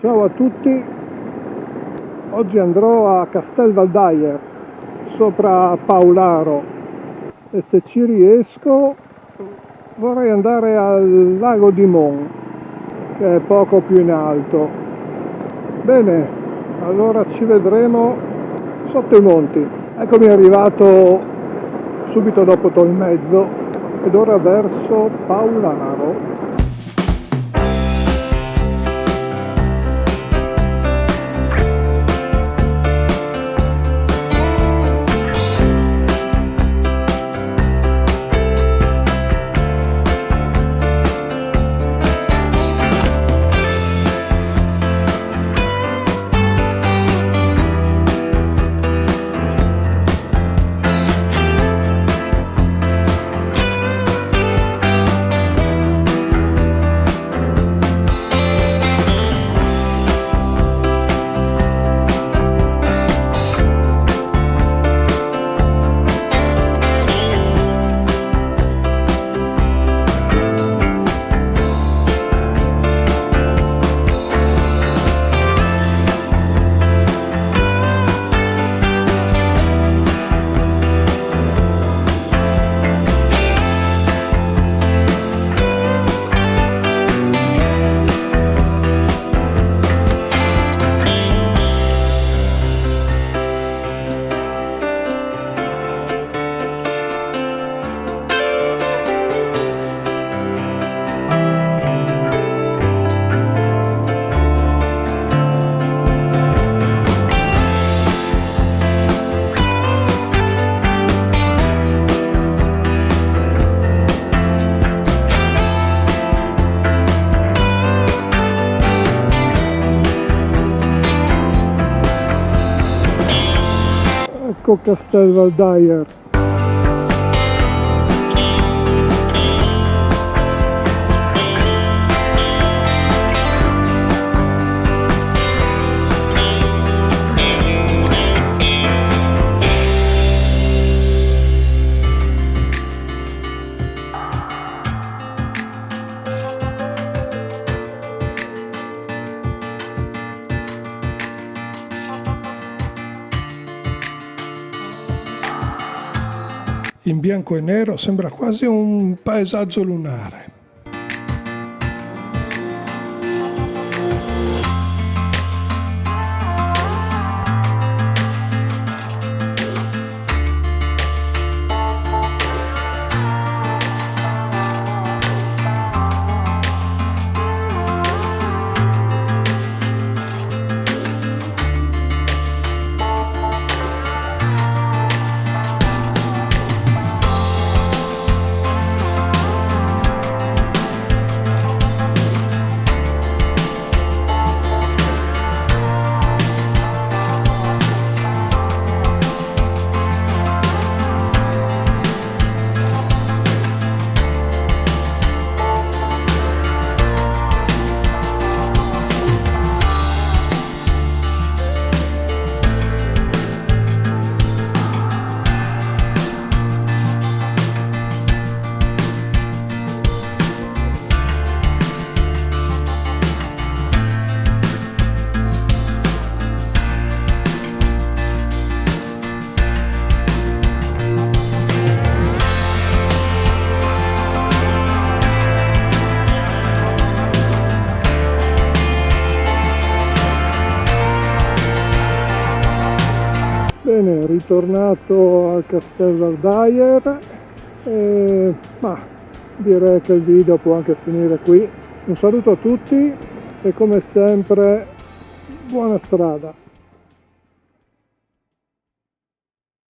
Ciao a tutti, oggi andrò a Castel Valdayer, sopra Paularo, e se ci riesco vorrei andare al lago di Mon, che è poco più in alto. Bene, allora ci vedremo sotto i monti. Eccomi arrivato subito dopo Tolmezzo ed ora verso Paularo. Ecco Castel Valdayer. In bianco e nero sembra quasi un paesaggio lunare. Bene, ritornato al Castel Valdayer, ma direi che il video può anche finire qui. Un saluto a tutti e come sempre buona strada.